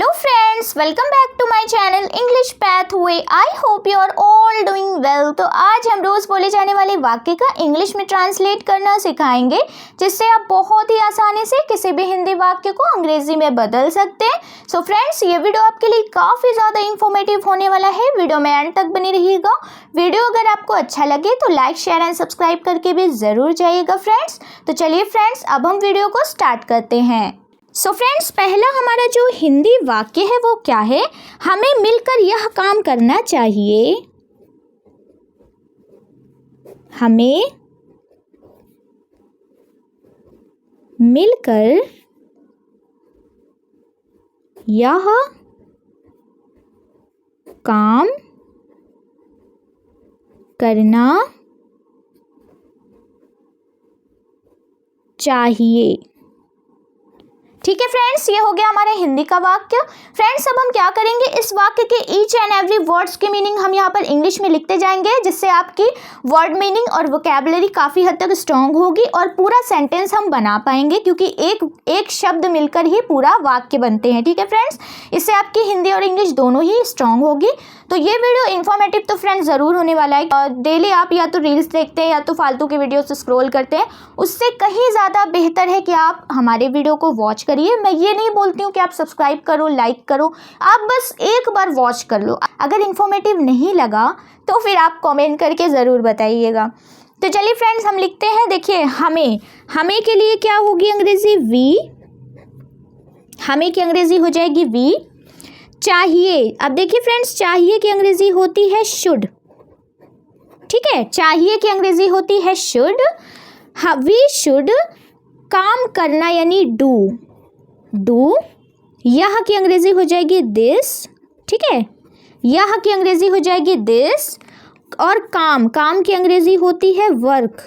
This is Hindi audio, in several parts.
Hello friends, welcome back to my channel English pathway. I hope you are all doing well. तो आज हम रोज़ बोले जाने वाले वाक्य का इंग्लिश में ट्रांसलेट करना सिखाएंगे, जिससे आप बहुत ही आसानी से किसी भी हिंदी वाक्य को अंग्रेजी में बदल सकते हैं। सो फ्रेंड्स, ये वीडियो आपके लिए काफ़ी ज़्यादा इंफॉर्मेटिव होने वाला है। वीडियो में एंड तक बनी रहिएगा। वीडियो अगर आपको अच्छा लगे तो लाइक, शेयर एंड सब्सक्राइब करके भी ज़रूर जाइएगा फ्रेंड्स। तो चलिए फ्रेंड्स, अब हम वीडियो को स्टार्ट करते हैं। सो फ्रेंड्स, पहला हमारा जो हिंदी वाक्य है वो क्या है? हमें मिलकर यह काम करना चाहिए। हमें मिलकर यह काम करना चाहिए। ठीक है फ्रेंड्स, ये हो गया हमारे हिंदी का वाक्य। फ्रेंड्स, अब हम क्या करेंगे, इस वाक्य के ईच एंड एवरी वर्ड्स की मीनिंग हम यहाँ पर इंग्लिश में लिखते जाएंगे, जिससे आपकी वर्ड मीनिंग और वोकैबुलरी काफ़ी हद तक स्ट्रांग होगी और पूरा सेंटेंस हम बना पाएंगे, क्योंकि एक शब्द मिलकर ही पूरा वाक्य बनते हैं। ठीक है फ्रेंड्स, इससे आपकी हिंदी और इंग्लिश दोनों ही स्ट्रांग होगी। तो ये वीडियो इन्फॉर्मेटिव तो फ्रेंड्स ज़रूर होने वाला है। डेली आप या तो रील्स देखते हैं या तो फालतू के वीडियो से स्क्रॉल करते हैं, उससे कहीं ज़्यादा बेहतर है कि आप हमारे वीडियो को वॉच करिए। मैं ये नहीं बोलती हूँ कि आप सब्सक्राइब करो, लाइक करो, आप बस एक बार वॉच कर लो। अगर इन्फॉर्मेटिव नहीं लगा तो फिर आप कमेंट करके ज़रूर बताइएगा। तो चलिए फ्रेंड्स, हम लिखते हैं। देखिए, हमें के लिए क्या होगी अंग्रेज़ी? वी। हमें की अंग्रेज़ी हो जाएगी वी। चाहिए, अब देखिए फ्रेंड्स, चाहिए की अंग्रेज़ी होती है शुड। ठीक है, चाहिए की अंग्रेज़ी होती है शुड। वी शुड काम करना यानी डू। यह की अंग्रेज़ी हो जाएगी दिस। ठीक है, यह की अंग्रेज़ी हो जाएगी दिस। और काम की अंग्रेज़ी होती है वर्क।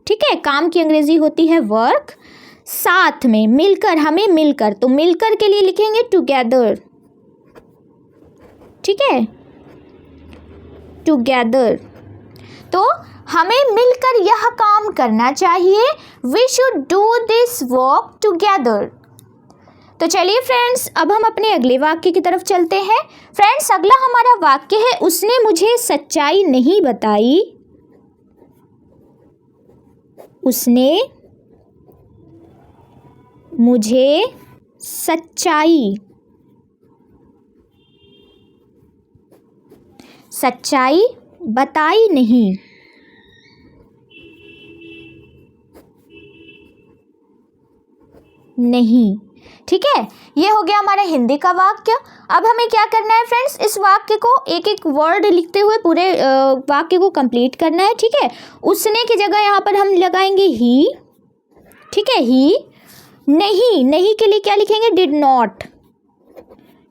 ठीक है, काम की अंग्रेज़ी होती है वर्क। साथ में, मिलकर, हमें मिलकर, तो मिलकर के लिए लिखेंगे टुगेदर। ठीक है, टुगेदर। तो हमें मिलकर यह काम करना चाहिए। We should do this work together. तो चलिए फ्रेंड्स, अब हम अपने अगले वाक्य की तरफ चलते हैं। फ्रेंड्स, अगला हमारा वाक्य है, उसने मुझे सच्चाई नहीं बताई। उसने मुझे सच्चाई बताई नहीं। ठीक है, ये हो गया हमारा हिंदी का वाक्य। अब हमें क्या करना है फ्रेंड्स, इस वाक्य को एक एक वर्ड लिखते हुए पूरे वाक्य को कंप्लीट करना है। ठीक है, उसने की जगह यहाँ पर हम लगाएंगे ही। ठीक है, ही। नहीं के लिए क्या लिखेंगे? Did not.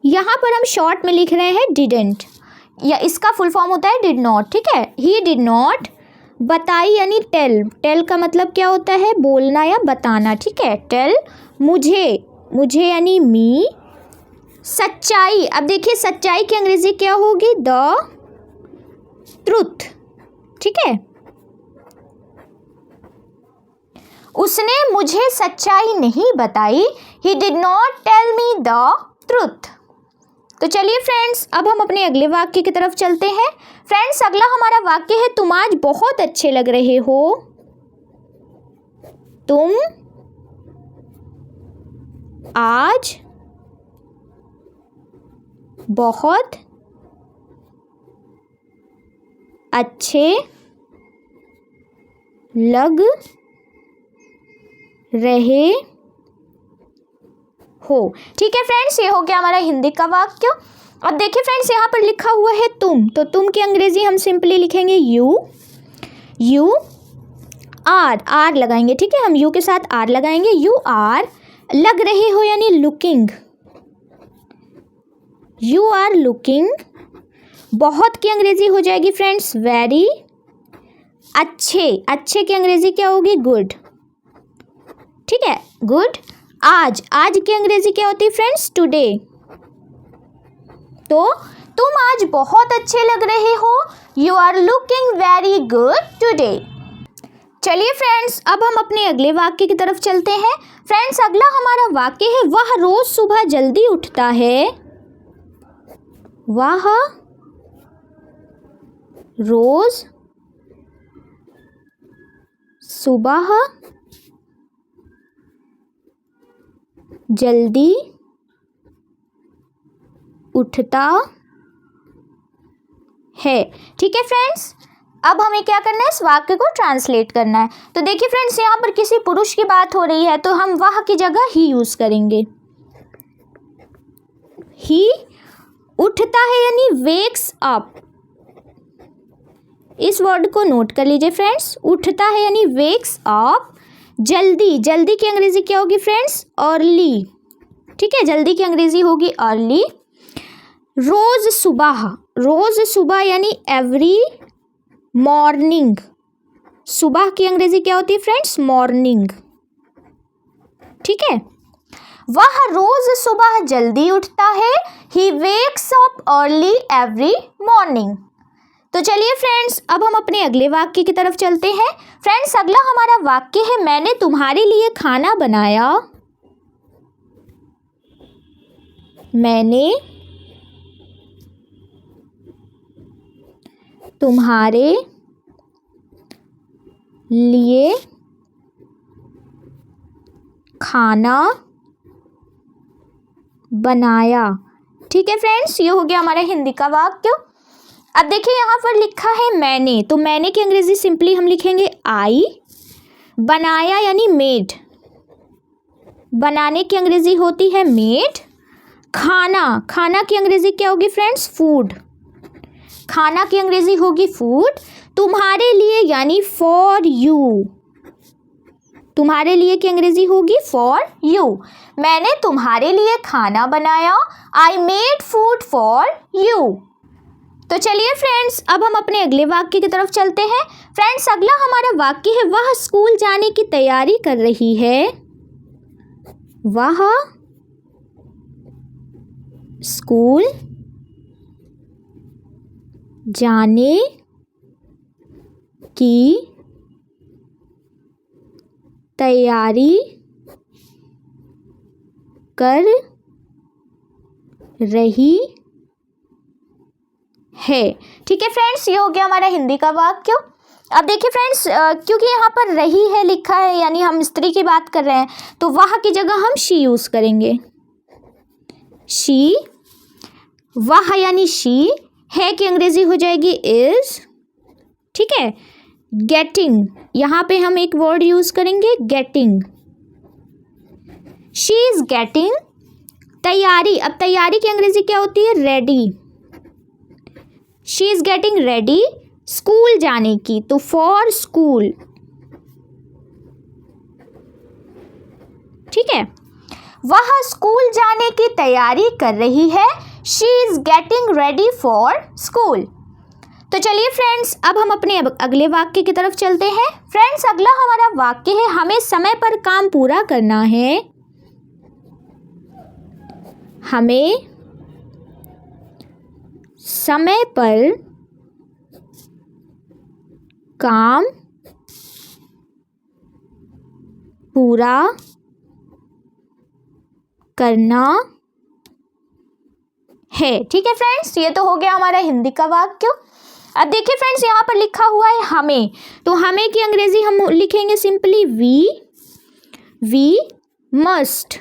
यहाँ पर हम शॉर्ट में लिख रहे हैं डिडंट, या इसका फुल फॉर्म होता है डिड नॉट। ठीक है, ही डिड नॉट। बताई यानी टेल का मतलब क्या होता है? बोलना या बताना। ठीक है, टेल। मुझे यानी मी। सच्चाई, अब देखिए सच्चाई की अंग्रेजी क्या होगी? The truth. ठीक है, उसने मुझे सच्चाई नहीं बताई। He did not tell me the truth. तो चलिए फ्रेंड्स, अब हम अपने अगले वाक्य की तरफ चलते हैं। फ्रेंड्स, अगला हमारा वाक्य है, तुम आज बहुत अच्छे लग रहे हो। तुम आज बहुत अच्छे लग रहे हो। ठीक है फ्रेंड्स, ये हो गया हमारा हिंदी का वाक्य। अब देखिए फ्रेंड्स, यहाँ पर लिखा हुआ है तुम, तो तुम की अंग्रेजी हम सिंपली लिखेंगे यू आर लगाएंगे। ठीक है, हम यू के साथ आर लगाएंगे। You are. लग रहे हो यानी लुकिंग। You are looking. बहुत की अंग्रेजी हो जाएगी फ्रेंड्स वेरी। अच्छे की अंग्रेजी क्या होगी? गुड। ठीक है, गुड। आज की अंग्रेजी क्या होती है फ्रेंड्स? टुडे। तो तुम आज बहुत अच्छे लग रहे हो। You are looking very good today. चलिए फ्रेंड्स, अब हम अपने अगले वाक्य की तरफ चलते हैं। फ्रेंड्स, अगला हमारा वाक्य है, वह रोज सुबह जल्दी उठता है। वह रोज सुबह जल्दी उठता है। ठीक है फ्रेंड्स, अब हमें क्या करना है, इस वाक्य को ट्रांसलेट करना है। तो देखिए फ्रेंड्स, यहाँ पर किसी पुरुष की बात हो रही है तो हम वह की जगह ही यूज करेंगे। ही उठता है यानी वेक्स अप। इस वर्ड को नोट कर लीजिए फ्रेंड्स, उठता है यानी वेक्स अप। जल्दी, जल्दी की अंग्रेजी क्या होगी फ्रेंड्स, अर्ली। ठीक है, जल्दी की अंग्रेजी होगी अर्ली। रोज सुबह, रोज सुबह यानी एवरी मॉर्निंग। सुबह की अंग्रेजी क्या होती है फ्रेंड्स, मॉर्निंग। ठीक है, वह रोज सुबह जल्दी उठता है। He wakes up early every morning. तो चलिए फ्रेंड्स, अब हम अपने अगले वाक्य की तरफ चलते हैं। फ्रेंड्स, अगला हमारा वाक्य है, मैंने तुम्हारे लिए खाना बनाया। मैंने तुम्हारे लिए खाना बनाया। ठीक है फ्रेंड्स, ये हो गया हमारा हिंदी का वाक्य। अब देखिए यहाँ पर लिखा है मैंने, तो मैंने की अंग्रेजी सिंपली हम लिखेंगे आई। बनाया यानी मेड, बनाने की अंग्रेजी होती है मेड। खाना, खाना की अंग्रेजी क्या होगी फ्रेंड्स, फूड। खाना की अंग्रेजी होगी फूड। तुम्हारे लिए यानी फॉर यू, तुम्हारे लिए की अंग्रेजी होगी फॉर यू। मैंने तुम्हारे लिए खाना बनाया। I made food for you. तो चलिए फ्रेंड्स, अब हम अपने अगले वाक्य की तरफ चलते हैं। फ्रेंड्स, अगला हमारा वाक्य है, वह स्कूल जाने की तैयारी कर रही है। वह स्कूल जाने की तैयारी कर रही है। ठीक है फ्रेंड्स, ये हो गया हमारा हिंदी का वाक्य। अब देखिए फ्रेंड्स, क्योंकि यहाँ पर रही है लिखा है यानी हम स्त्री की बात कर रहे हैं, तो वह की जगह हम शी यूज करेंगे। शी, वह यानी शी, है की अंग्रेजी हो जाएगी इज। ठीक है, गेटिंग, यहाँ पे हम एक वर्ड यूज करेंगे गेटिंग। शी इज गेटिंग तैयारी। अब तैयारी की अंग्रेजी क्या होती है, ready. She is getting ready school जाने की, तो फॉर स्कूल। ठीक है, वह स्कूल जाने की तैयारी कर रही है। She is getting ready for school. तो चलिए फ्रेंड्स, अब हम अपने अगले वाक्य की तरफ चलते हैं। फ्रेंड्स, अगला हमारा वाक्य है, हमें समय पर काम पूरा करना है। हमें समय पर काम पूरा करना है। ठीक है फ्रेंड्स, ये तो हो गया हमारा हिंदी का वाक्य। अब देखिए फ्रेंड्स, यहाँ पर लिखा हुआ है हमें, तो हमें की अंग्रेजी हम लिखेंगे simply we must.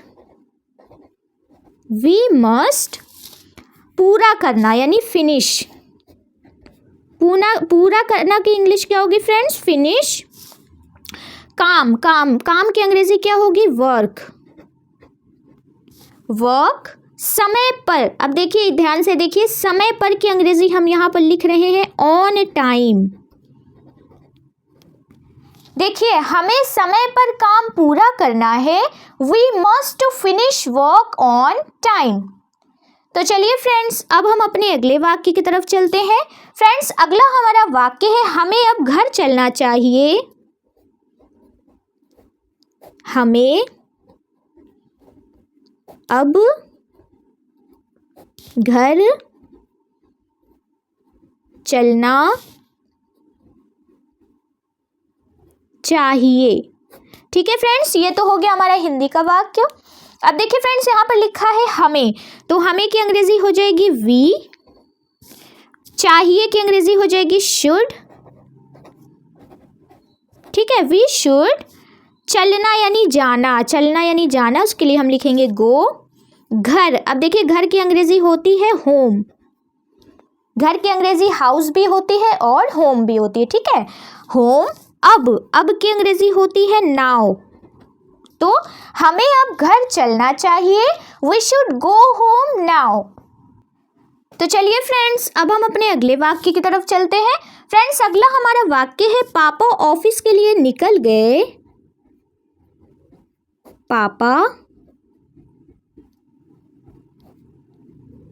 We must पूरा करना यानी फिनिश। पूरा करना की इंग्लिश क्या होगी फ्रेंड्स, फिनिश। काम, काम, काम की अंग्रेजी क्या होगी, वर्क। वर्क समय पर। अब देखिए ध्यान से देखिए, समय पर की अंग्रेजी हम यहाँ पर लिख रहे हैं ऑन टाइम। देखिए, हमें समय पर काम पूरा करना है। We must finish work on time. तो चलिए फ्रेंड्स, अब हम अपने अगले वाक्य की तरफ चलते हैं। फ्रेंड्स, अगला हमारा वाक्य है, हमें अब घर चलना चाहिए। हमें अब घर चलना चाहिए। ठीक है फ्रेंड्स, ये तो हो गया हमारा हिंदी का वाक्य। अब देखिए फ्रेंड्स, यहाँ पर लिखा है हमें, तो हमें की अंग्रेजी हो जाएगी वी, चाहिए की अंग्रेजी हो जाएगी शुड। ठीक है, वी शुड। चलना यानी जाना, चलना यानी जाना, उसके लिए हम लिखेंगे गो। घर, अब देखिए घर की अंग्रेजी होती है होम, घर की अंग्रेजी हाउस भी होती है और होम भी होती है। ठीक है, होम। अब की अंग्रेजी होती है नाउ, तो हमें अब घर चलना चाहिए, we should go home now. तो चलिए फ्रेंड्स, अब हम अपने अगले वाक्य की तरफ चलते हैं। फ्रेंड्स, अगला हमारा वाक्य है पापा ऑफिस के लिए निकल गए। पापा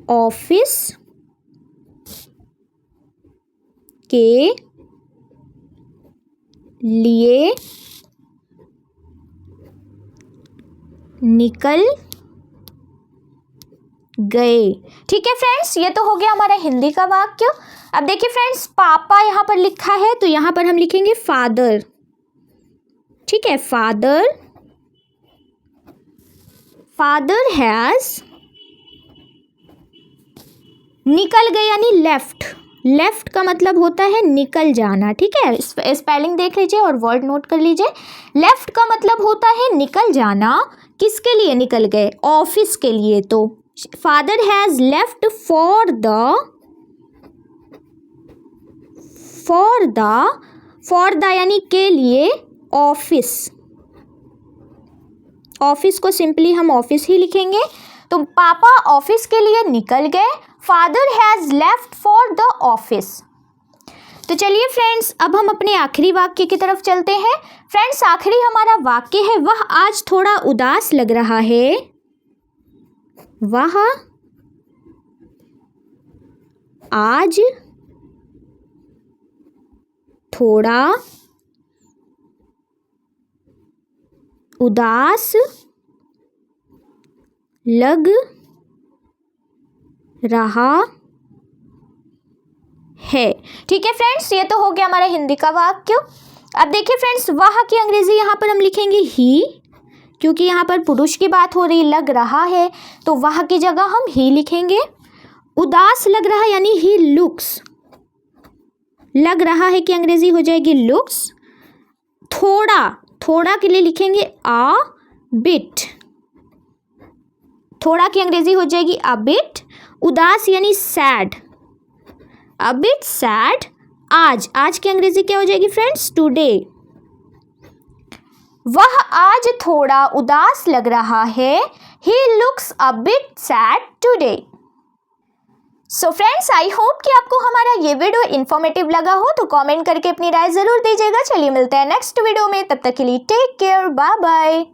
ऑफिस के लिए निकल गए। ठीक है फ्रेंड्स, ये तो हो गया हमारा हिंदी का वाक्य। अब देखिए फ्रेंड्स, पापा यहाँ पर लिखा है, तो यहाँ पर हम लिखेंगे फादर। ठीक है, फादर, फादर हैज, निकल गए यानी लेफ्ट, लेफ्ट का मतलब होता है निकल जाना। ठीक है, स्पेलिंग देख लीजिए और वर्ड नोट कर लीजिए। लेफ्ट का मतलब होता है निकल जाना। किसके लिए निकल गए? ऑफिस के लिए। तो father has left for the यानी के लिए, ऑफिस, ऑफिस को सिंपली हम ऑफिस ही लिखेंगे। तो पापा ऑफिस के लिए निकल गए, father has left for the office. तो चलिए फ्रेंड्स, अब हम अपने आखिरी वाक्य की तरफ चलते हैं। फ्रेंड्स, आखिरी हमारा वाक्य है वह आज थोड़ा उदास लग रहा है। वह आज थोड़ा उदास लग रहा है। ठीक है फ्रेंड्स, ये तो हो गया हमारा हिंदी का वाक्य। अब देखिए फ्रेंड्स, वह की अंग्रेजी यहाँ पर हम लिखेंगे ही, क्योंकि यहाँ पर पुरुष की बात हो रही, लग रहा है, तो वह की जगह हम ही लिखेंगे। उदास लग रहा यानी ही लुक्स, लग रहा है कि अंग्रेजी हो जाएगी लुक्स। थोड़ा के लिए लिखेंगे आ बिट, थोड़ा की अंग्रेजी हो जाएगी अ बिट। उदास यानी सैड, अ बिट सैड। आज की अंग्रेजी क्या हो जाएगी फ्रेंड्स? टुडे। वह आज थोड़ा उदास लग रहा है, he looks a bit sad today। So friends, I hope कि आपको हमारा ये वीडियो इन्फॉर्मेटिव लगा हो, तो कमेंट करके अपनी राय जरूर दीजिएगा। चलिए मिलते हैं नेक्स्ट वीडियो में, तब तक के लिए टेक केयर, बाय बाय।